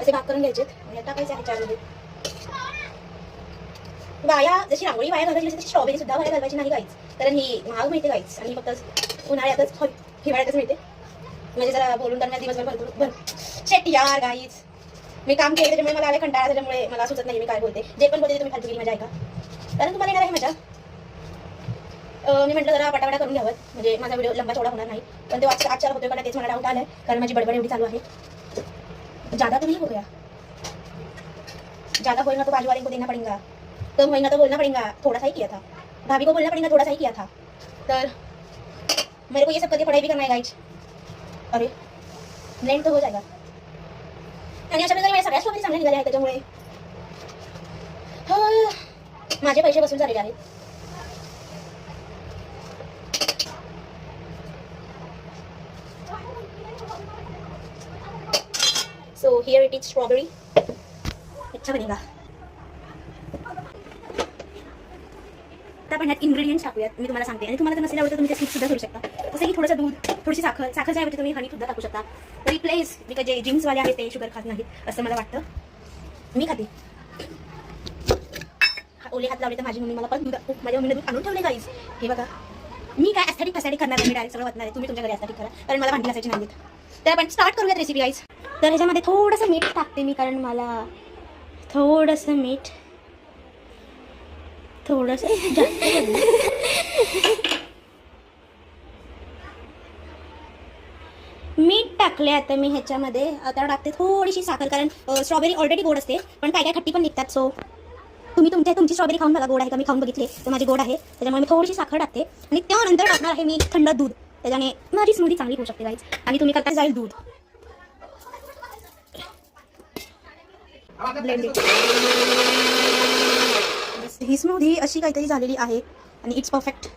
असे भाग करून घ्यायचे आणि टाकायचे आहे चारमध्ये. वाया जशी रांगोळी वाया घालायची तशी स्ट्रॉबेरी सुद्धा वाया घालवायची नाही गाईच, कारण ही महाग मिळते गाईच आणि फक्त उन्हाळ्यातच हिवाळ्यातच मिळते. म्हणजे जरा बोलून तर दिवसभर भरपूर शेट यार गाईच. मी काम केलं त्याच्यामुळे मला आले कंटाळा, त्याच्यामुळे मला सुचत नाही मी काय बोलते. जे पण बोलते तुम्ही फालतूगिरी माझ्या ऐका, कारण तुम्हाला येणार आहे माझ्या. मी म्हटलं जरा पटापटा करून घ्यावं, म्हणजे माझा व्हिडिओ लंबा चौडा होणार नाही. पण तो आजच्या होतोय का तेच मला डाऊट आलाय, कारण माझी बडबड एवढी चालू आहे. ज़्यादा तो नहीं हो गया, ज़्यादा होएगा तो बाजू वाले को देना पड़ेगा, कम होएगा तो बोलना पड़ेगा थोड़ा सा ही किया था, भाभी को बोलना पड़ेगा थोड़ा सा ही किया था. तर मेरे को ये सब करके पढ़ाई भी करना है गाइज. अरे ब्लेंड तो हो जाएगा. आणि अशा प्रकारे माझ्या सगळ्या स्ट्रॉबेरी चांगल्या निघाल्या आहेत, त्याच्यामुळे माझे पैसे वसूल झालेले आहेत. So here it is strawberry. अच्छा बनेगा. आता आपण ह्यात इन्ग्रेडियंट्स टाकूयात. मी तुम्हाला सांगते, आणि तुम्हाला जर नसेल आवडत तुम्ही ते स्किप सुद्धा करू शकता. जसं की थोडंसं दूध, थोडीशी साखर, साखरच्या ऐवजी तुम्ही हनी सुद्धा टाकू शकता. रिप्लेस बिकॉज जे जिम्सवाले आहेत ते शुगर खात नाहीत असं मला वाटतं. मी खाते. ओले हात लावले तर माझी मम्मी मला पण दूध, माझ्या मम्मीने दूध आणून ठेवले गाईज. हे बघा, मी काय ॲस्थेटिक करणार नाही, मी डायरेक्ट सगळं वाटणार आहे. तुम्ही तुमच्या घरी ॲस्थेटिक करा, कारण मला भांडी घासायची नाहीत. तर आपण स्टार्ट करूयात रेसिपी गाईज. तर ह्याच्यामध्ये थोडंसं मीठ टाकते मी, कारण मला थोडंसं मीठ थोडंसं जास्त मीठ टाकले. आता मी ह्याच्यामध्ये आता टाकते थोडीशी साखर, कारण स्ट्रॉबेरी ऑलरेडी गोड असते, पण काय काय खट्टी पण निघतात. सो तुम्ही तुमची स्ट्रॉबेरी खाऊन बघा गोड आहे का. मी खाऊन बघितले तर माझी गोड आहे, त्याच्यामुळे मी थोडीशी साखर टाकते. आणि त्यानंतर टाकणार आहे मी थंड दूध, त्याच्याने माझी स्मूदी चांगली होऊ शकते गाईज. आणि तुम्ही करता जाईल दूध ही स्मूदी अशी काहीतरी झालेली आहे आणि इट्स परफेक्ट.